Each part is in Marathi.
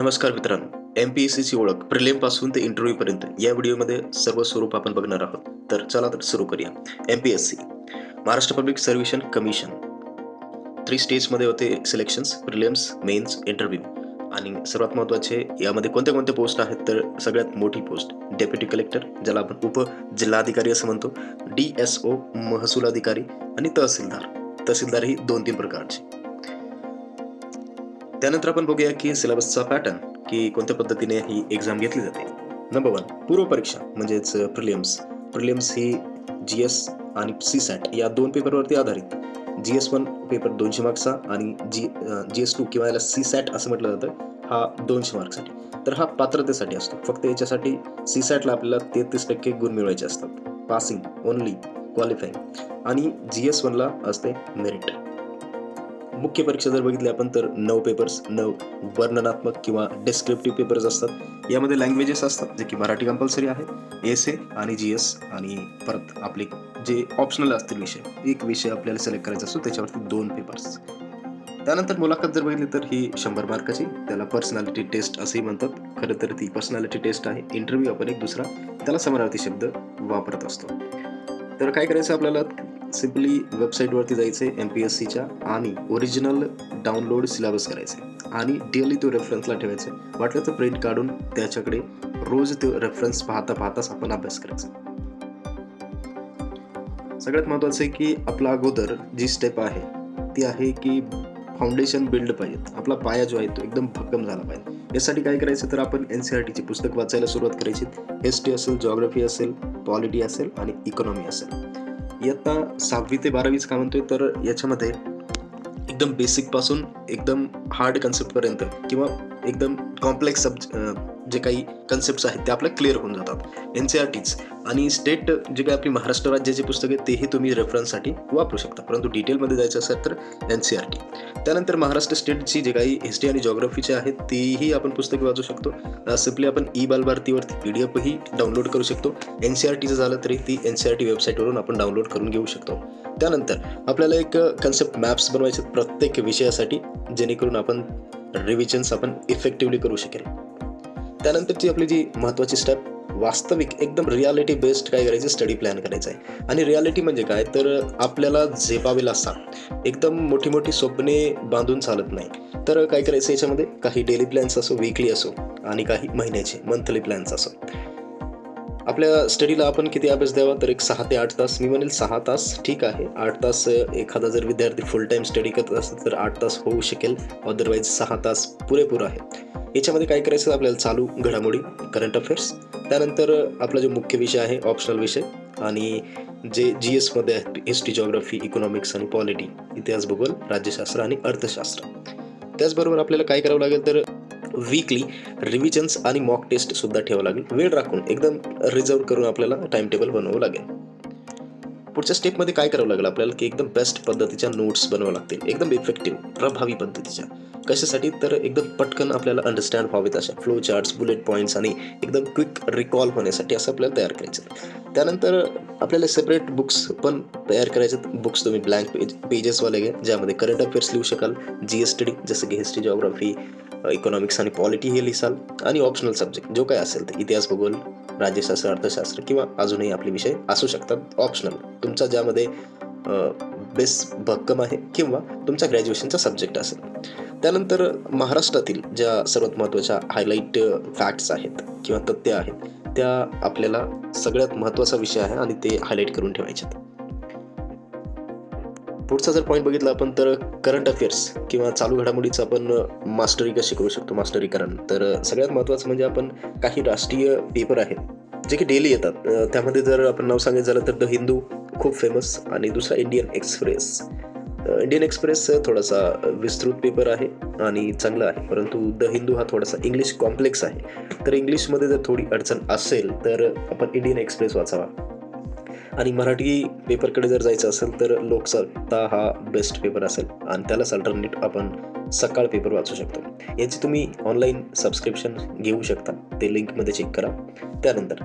नमस्कार मित्रांनो. एम-पी-एस-सीची ओळख प्रिलिमपासून ते इंटरव्ह्यूपर्यंत या व्हिडिओमध्ये सर्व स्वरूप आपण बघणार आहोत. तर चला तर सुरू करूया. MPSC Maharashtra public service commission 3 स्टेजमध्ये होते सिलेक्शन्स, प्रिलिम्स, मेन्स, इंटरव्ह्यू आणि सर्वात महत्त्वाचे यामध्ये कोणत्या पोस्ट आहेत तर सगळ्यात मोठी पोस्ट डेप्युटी कलेक्टर, ज्याला आपण उपजिल्हाधिकारी असं म्हणतो, डी-एस-ओ महसूल अधिकारी आणि तहसीलदार. तहसीलदार ही 2-3 प्रकारचे. त्यानंतर आपण बघूया की सिलेबसचा पॅटर्न, की कोणत्या पद्धतीने ही एक्झाम घेतली जाते. नंबर 1 पूर्वपरीक्षा म्हणजेच प्रिलिम्स. प्रिलिम्स ही जी-एस आणि सी-सॅट या 2 पेपरवरती आधारित. जी-एस-1 पेपर 200 मार्क्सचा आणि जी-एस-2 किंवा याला सी-सॅट असं म्हटलं जातं, हा 200 मार्क्ससाठी. तर हा पात्रतेसाठी असतो. फक्त याच्यासाठी सी-सॅटला आपल्याला 33% गुण मिळवायचे असतात. Passing only, qualifying. आणि जी-एस-1ला असते मेरिट. मुख्य परीक्षा जर बघितली आपण तर 9 पेपर्स, 9 वर्णनात्मक किंवा डिस्क्रिप्टिव्ह पेपर्स असतात. यामध्ये लँग्वेजेस असतात, जे की मराठी कंपल्सरी आहे, एसे आणि जी-एस आणि परत आपले जे ऑप्शनल असतील विषय. एक विषय आपल्याला सिलेक्ट करायचा असतो, त्याच्यावरती 2 पेपर्स. त्यानंतर मुलाखत जर बघितली तर ही 100 मार्काची. त्याला पर्सनॅलिटी टेस्ट असंही म्हणतात. खरं तर ती पर्सनॅलिटी टेस्ट आहे. इंटरव्ह्यू आपण एक दुसरा त्याला समानार्थी शब्द वापरत असतो. तर काय करायचं आपल्याला, सिम्पली वेबसाईटवरती जायचं आहे एम-पी-एस-सीच्या आणि ओरिजिनल डाउनलोड सिलेबस करायचे आणि डेली तो रेफरन्सला ठेवायचा. वाटलं तर प्रिंट काढून त्याच्याकडे रोज तो रेफरन्स पाहताच आपण अभ्यास करायचा. सगळ्यात महत्त्वाचं आहे की आपला अगोदर जी स्टेप आहे ती आहे की फाउंडेशन बिल्ड पाहिजेत. आपला पाया जो आहे तो एकदम भक्कम झाला पाहिजे. यासाठी काय करायचं तर आपण एन-सी-आर-टीची पुस्तक वाचायला सुरुवात करायची. हिस्ट्री असेल, जिओग्राफी असेल, पॉलिटी असेल आणि इकॉनॉमी असेल. इयत्ता 6वी ते 12वीच का म्हणतोय तर याच्यामध्ये एकदम बेसिकपासून एकदम हार्ड कन्सेप्टपर्यंत किंवा एकदम कॉम्प्लेक्स जे काही कन्सेप्ट्स आहेत ते आपल्या क्लिअर होऊन जातात. एन-सी-आर-टीच आणि स्टेट जे काही आपली महाराष्ट्र राज्याची पुस्तके तेही तुम्ही रेफरन्ससाठी वापरू शकता. परंतु डिटेलमध्ये जायचं असेल तर एन-सी-आर-टी. त्यानंतर महाराष्ट्र स्टेटची जे काही हिस्ट्री आणि जिओग्राफीची आहेत तीही आपण पुस्तके वाचू शकतो. सिम्पली आपण ई-बालभारतीवरती PDF ही डाउनलोड करू शकतो. एन-सी-आर-टीचं झालं तरी ती एन-सी-आर-टी वेबसाईटवरून आपण डाउनलोड करून घेऊ शकतो. त्यानंतर आपल्याला एक कन्सेप्ट मॅप्स बनवायचे प्रत्येक विषयासाठी, जेणेकरून आपण रिव्हिजन्स आपण इफेक्टिव्हली करू शकेल. त्यानंतरची आपली जी महत्त्वाची स्टेप, वास्तविक एकदम रियालिटी बेस्ड काय करायचं स्टडी प्लॅन करायचा आहे. आणि रियालिटी म्हणजे काय तर आपल्याला झेपावे लागतात. एकदम मोठी स्वप्ने बांधून चालत नाही. तर काय करायचं याच्यामध्ये, काही डेली प्लॅन्स असो, वीकली असो आणि काही महिन्याचे मंथली प्लॅन्स असो. आपल्या स्टडीला आपण किती अभ्यास द्यावा तर एक 6 ते 8 तास. मी म्हणेल 6 तास ठीक आहे. 8 तास एखादा जर विद्यार्थी फुल टाईम स्टडी करत असेल तर 8 तास होऊ शकेल. अदरवाईज 6 तास पुरेपूर आहे. याच्यामध्ये काय करायचं आपल्याला, चालू घडामोडी, करंट अफेअर्स, त्यानंतर आपला जो मुख्य विषय आहे ऑप्शनल विषय आणि जे जी-एसमध्ये आहेत हिस्ट्री, जिओग्राफी, इकॉनॉमिक्स आणि पॉलिटी, इतिहास, भूगोल, राज्यशास्त्र आणि अर्थशास्त्र. त्याचबरोबर आपल्याला काय करावं लागेल तर वीकली रिव्हिजन्स आणि मॉक टेस्ट सुद्धा ठेवावं लागेल. वेळ राखून एकदम रिझर्व करून आपल्याला टाइम टेबल बनवावं लागेल. पुढच्या स्टेपमध्ये काय करावं लागेल आपल्याला की एकदम बेस्ट पद्धतीच्या नोट्स बनवावं लागतील, एकदम इफेक्टिव्ह, प्रभावी पद्धतीच्या. कशासाठी तर एकदम पटकन आपल्याला अंडरस्टँड व्हावेत अशा फ्लो चार्ट्स, बुलेट पॉईंट्स आणि एकदम क्विक रिकॉल होण्यासाठी असं आपल्याला तयार करायचं. त्यानंतर आपल्याला सेपरेट बुक्स पण तयार करायचे. बुक्स तुम्ही ब्लँक पेजेसवाले घ्या, ज्यामध्ये करंट अफेअर्स लिहू शकाल, जी-एस-टी जसं की हिस्ट्री, जिओग्राफी, इकॉनॉमिक्स आणि पॉलिटी हे लिहिसाल आणि ऑप्शनल सब्जेक्ट जो काय असेल ते इतिहास, भूगोल, राज्यशास्त्र, अर्थशास्त्र किंवा अजूनही आपले विषय असू शकतात ऑप्शनल, तुमचा ज्यामध्ये बेस भक्कम आहे किंवा तुमचा ग्रॅज्युएशनचा सब्जेक्ट असेल. त्यानंतर महाराष्ट्रातील ज्या सर्वात महत्त्वाच्या हायलाईट फॅक्ट्स आहेत किंवा तथ्य आहेत त्या आपल्याला सगळ्यात महत्त्वाचा विषय आहे आणि ते हायलाईट करून ठेवायचे. पुढचा जर पॉईंट बघितला आपण तर करंट अफेअर्स किंवा चालू घडामोडीचं आपण मास्टरी कशी करू शकतो, मास्टरीकरण. तर सगळ्यात महत्त्वाचं म्हणजे आपण काही राष्ट्रीय पेपर आहेत जे की डेली येतात. त्यामध्ये जर आपण नाव सांगायचं झालं तर द हिंदू खूप फेमस आणि दुसरा इंडियन एक्सप्रेस. इंडियन एक्सप्रेस थोडासा विस्तृत पेपर आहे आणि चांगला आहे, परंतु द हिंदू हा थोडासा इंग्लिश कॉम्प्लेक्स आहे. तर इंग्लिशमध्ये जर थोडी अडचण असेल तर आपण इंडियन एक्सप्रेस वाचावा. आणि मराठी पेपरकडे जर जायचं असेल तर लोकसत्ता हा बेस्ट पेपर असेल आणि त्यालाच अल्टरनेट आपण सकाळ पेपर वाचू शकतो. याची तुम्ही ऑनलाईन सबस्क्रिप्शन घेऊ शकता, ते लिंकमध्ये चेक करा. त्यानंतर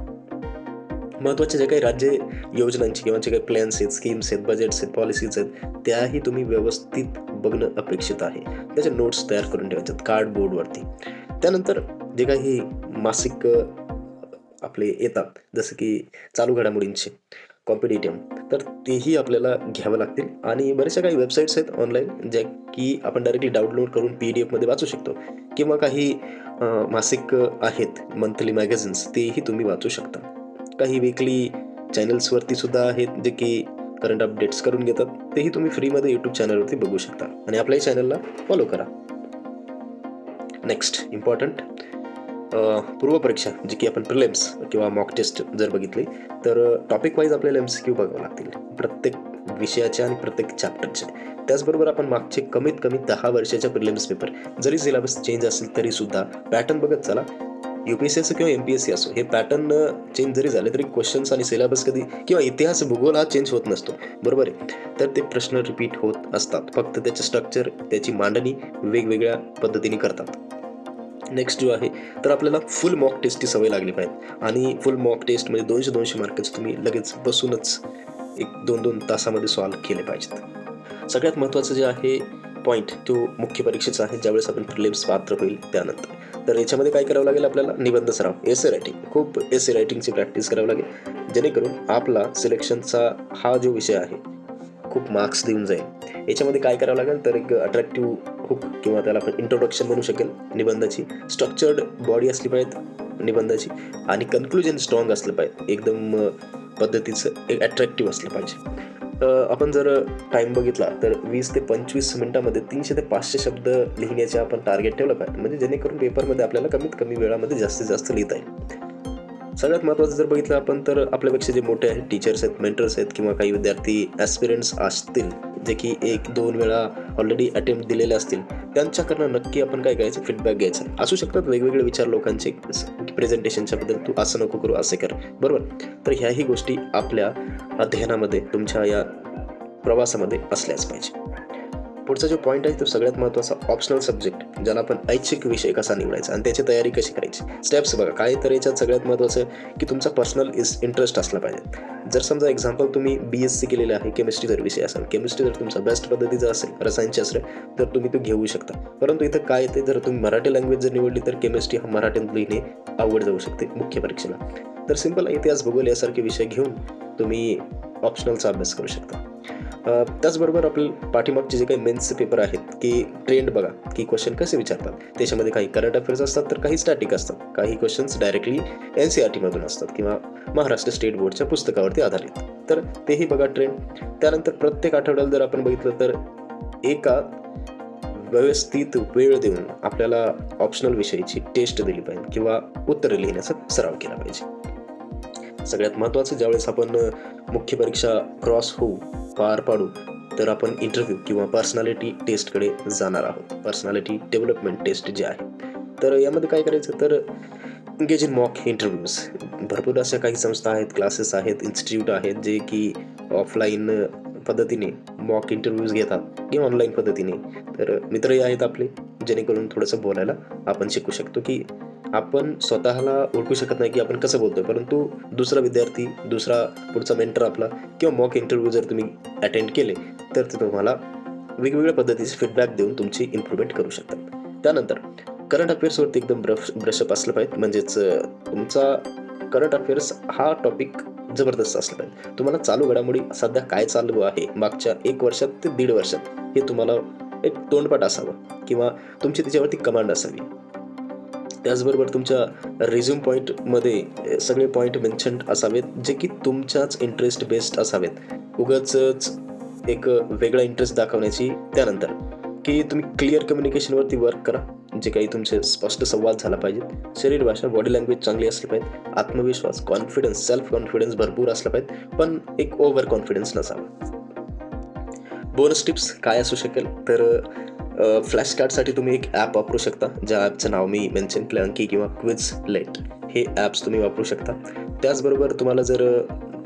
महत्त्वाचे जे काही राज्य योजनांची किंवा जे काही प्लॅन्स आहेत, स्कीम्स आहेत, बजेट्स आहेत, पॉलिसीज आहेत त्याही तुम्ही व्यवस्थित बघणं अपेक्षित आहे. त्याचे नोट्स तयार करून ठेवायचे कार्डबोर्डवरती. त्यानंतर जे काही मासिक आपले येतात, जसं की चालू घडामोडींचे कॉम्पिटिटिव्ह, तर तेही आपल्याला घ्यावं लागतील. आणि बऱ्याचशा काही वेबसाईट्स आहेत ऑनलाईन, ज्या की आपण डायरेक्टली डाउनलोड करून PDF मध्ये वाचू शकतो, किंवा काही मासिक आहेत, मंथली मॅगझिन्स, तेही तुम्ही वाचू शकता. काही वीकली चॅनल्सवरती सुद्धा आहेत, जे की करंट अपडेट्स करून घेतात. तेही तुम्ही फ्रीमध्ये यूट्यूब चॅनलवरती बघू शकता, आणि आपल्याही चॅनलला फॉलो करा. नेक्स्ट इम्पॉर्टंट, पूर्वपरीक्षा जी की आपण प्रिलिम्स किंवा मॉक टेस्ट जर बघितली, तर टॉपिक वाईज आपल्याला MCQ बघावं लागतील प्रत्येक विषयाचे आणि प्रत्येक चॅप्टरचे. त्याचबरोबर आपण मागचे कमीत कमी 10 वर्षाच्या प्रिलिम्स पेपर, जरी सिलेबस चेंज असेल तरी सुद्धा पॅटर्न बघत चला. UPSC असो किंवा MPSC असो, हे पॅटर्न चेंज जरी झाले तरी क्वेश्चन्स आणि सिलेबस कधी, किंवा इतिहास भूगोल हा चेंज होत नसतो, बरोबर आहे. तर ते प्रश्न रिपीट होत असतात, फक्त त्याचे स्ट्रक्चर, त्याची मांडणी वेगवेगळ्या पद्धतीने करतात. नेक्स्ट जो आहे, तर आपल्याला फुल मॉक टेस्टची सवय लागली पाहिजे. आणि फुल मॉक टेस्टमध्ये 200 मार्क्स तुम्ही लगेच बसूनच 1-2 तासामध्ये सॉल्व्ह केले पाहिजेत. सगळ्यात महत्त्वाचं जे आहे पॉईंट, तो मुख्य परीक्षेचा आहे, ज्यावेळेस आपण प्रिलिम्स पात्र होईल त्यानंतर. तर याच्यामध्ये काय करावं लागेल आपल्याला? निबंध सराव, एसे रायटिंग, खूप एसे रायटिंगची प्रॅक्टिस करावी लागेल, जेणेकरून आपला सिलेक्शनचा हा जो विषय आहे खूप मार्क्स देऊन जाईल. याच्यामध्ये काय करावं लागेल, तर एक अट्रॅक्टिव्ह हुक, किंवा त्याला आपण इंट्रोडक्शन म्हणू शकेल निबंधाची, स्ट्रक्चर्ड बॉडी असली पाहिजे निबंधाची, आणि कन्क्लुजन स्ट्रॉंग असलं पाहिजे, एकदम पद्धतीचं, एक अट्रॅक्टिव्ह असलं पाहिजे. आपण जर टाईम बघितला तर 20 ते 25 मिनिटामध्ये 300 ते 500 शब्द लिहिण्याचे आपण टार्गेट ठेवलं पाहिजे, म्हणजे जेणेकरून पेपरमध्ये आपल्याला कमीत कमी वेळामध्ये जास्तीत जास्त लिहिता येईल. सगळ्यात महत्त्वाचं जर बघितलं आपण, तर आपल्यापेक्षा जे मोठे आहेत, टीचर्स आहेत, मेंटर्स आहेत, किंवा काही विद्यार्थी ॲस्पिरंट्स असतील, जे की 1-2 वेळा ऑलरेडी अटेम्प्ट दिलेले असतील, त्यांच्याकडनं नक्की आपण काय करायचं, फीडबॅक घ्यायचा. असू शकतात वेगवेगळे विचार लोकांचे, प्रेझेंटेशनच्या बद्दल, तू असं नको करू, असे कर, बरोबर. तर ह्याही गोष्टी आपल्या अध्ययनामध्ये, तुमच्या या प्रवासामध्ये असल्याच पाहिजे. पुढचा जो पॉईंट आहे तो सगळ्यात महत्त्वाचा, ऑप्शनल सब्जेक्ट, ज्याला आपण ऐच्छिक विषय कसा निवडायचा आणि त्याची तयारी कशी करायची. स्टेप्स बघा काय, तर याच्यात सगळ्यात महत्त्वाचं की तुमचा पर्सनल इंटरेस्ट असला पाहिजे. जर समजा एक्झाम्पल तुम्ही BSc केलेलं आहे, केमिस्ट्री जर विषय असेल, केमिस्ट्री जर तुमचा बेस्ट पद्धतीचा असेल, रसायनशास्त्र, तर तुम्ही तो घेऊ शकता. परंतु इथं काय येते, जर तुम्ही मराठी लँग्वेज जर निवडली, तर केमिस्ट्री हा मराठीत लिहिणे अवघड जाऊ शकते मुख्य परीक्षेला. तर सिंपल इतिहास, भूगोल यासारखे विषय घेऊन तुम्ही ऑप्शनलचा अभ्यास करू शकता. त्याचबरोबर आपले पाठीमागचे जे काही मेन्सचे पेपर आहेत, की ट्रेंड बघा, की क्वेश्चन कसे विचारतात. त्याच्यामध्ये काही करंट अफेअर्स असतात, तर काही स्टॅटिक असतात, काही क्वेश्चन्स डायरेक्टली NCERT-मधून असतात, किंवा महाराष्ट्र स्टेट बोर्डच्या पुस्तकावरती आधारित. तर तेही बघा ट्रेंड. त्यानंतर प्रत्येक आठवड्याला जर आपण बघितलं, तर एका व्यवस्थित वेळ देऊन आपल्याला ऑप्शनल विषयाची टेस्ट दिली पाहिजे, किंवा उत्तरे लिहिण्याचा सराव केला पाहिजे. सगळ्यात महत्त्वाचं, ज्यावेळेस आपण मुख्य परीक्षा क्रॉस होऊ, पार पाडू, तर आपण इंटरव्ह्यू किंवा पर्सनॅलिटी टेस्टकडे जाणार आहोत. पर्सनॅलिटी डेव्हलपमेंट टेस्ट जे आहे, तर यामध्ये काय करायचं, तर एंगेज इन मॉक इंटरव्ह्यूज. भरपूर अशा काही संस्था आहेत, क्लासेस आहेत, इन्स्टिट्यूट आहेत, जे की ऑफलाईन पद्धतीने मॉक इंटरव्ह्यूज घेतात, किंवा ऑनलाईन पद्धतीने. तर मित्रही आहेत आपले, जेणेकरून थोडंसं बोलायला आपण शिकू शकतो, की आपण स्वतःला ओळखू शकत नाही की आपण कसं बोलतोय, परंतु दुसरा विद्यार्थी, दुसरा पुढचा मेंटर आपला, किंवा मॉक इंटरव्ह्यू जर तुम्ही अटेंड केले, तर ते तुम्हाला वेगवेगळ्या पद्धतीचे फीडबॅक देऊन तुमची इम्प्रूव्हमेंट करू शकतात. त्यानंतर करंट अफेअर्सवरती एकदम ब्रशअप असलं पाहिजे, म्हणजेच तुमचा करंट अफेअर्स हा टॉपिक जबरदस्त असला पाहिजे. तुम्हाला चालू घडामोडी सध्या काय चालू आहे मागच्या 1 वर्षात ते 1.5 वर्षात, हे तुम्हाला एक तोंडपाठ असावं, किंवा तुमची त्याच्यावरती कमांड असावी. त्याचबरोबर तुमच्या रिझ्यूम पॉईंटमध्ये सगळे पॉईंट मेन्शन्ड असावेत, जे की तुमच्याच इंटरेस्ट बेस्ड असावेत. उगाचच एक वेगळा इंटरेस्ट दाखवण्याची. त्यानंतर की तुम्ही क्लिअर कम्युनिकेशनवरती वर्क करा, जे काही तुमचे स्पष्ट संवाद झाला पाहिजे. शरीर भाषा, बॉडी लँग्वेज चांगली असली पाहिजे. आत्मविश्वास, कॉन्फिडन्स, सेल्फ कॉन्फिडन्स भरपूर असला पाहिजे, पण एक ओव्हर कॉन्फिडन्स नसावा. बोनस टिप्स काय असू शकेल, तर फ्लॅश कार्डसाठी तुम्ही एक ॲप वापरू शकता, ज्या ॲपचं नाव मी मेन्शन केलं, अंकी किंवा क्विझलेट, हे ॲप्स तुम्ही वापरू शकता. त्याचबरोबर तुम्हाला जर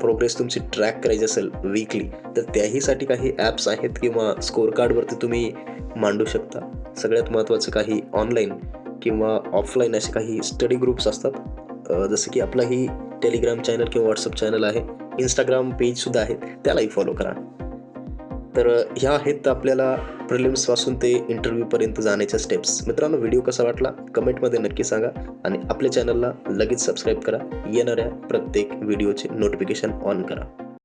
प्रोग्रेस तुमची ट्रॅक करायची असेल वीकली, तर त्याहीसाठी काही ॲप्स आहेत, किंवा स्कोअर कार्डवरती तुम्ही मांडू शकता. सगळ्यात महत्त्वाचं, काही ऑनलाईन किंवा ऑफलाईन असे काही स्टडी ग्रुप्स असतात, जसं की आपलाही टेलिग्राम चॅनल किंवा व्हॉट्सअप चॅनल आहे, इंस्टाग्राम पेजसुद्धा आहे, त्यालाही फॉलो करा. तर ह्या आहेत आपल्याला प्रिलिम्सपासून ते इंटरव्ह्यूपर्यंत जाण्याच्या स्टेप्स. मित्रांनो, व्हिडिओ कसा वाटला कमेंटमध्ये नक्की सांगा आणि आपल्या चॅनलला लगेच सबस्क्राईब करा. येणाऱ्या प्रत्येक व्हिडिओचे नोटिफिकेशन ऑन करा.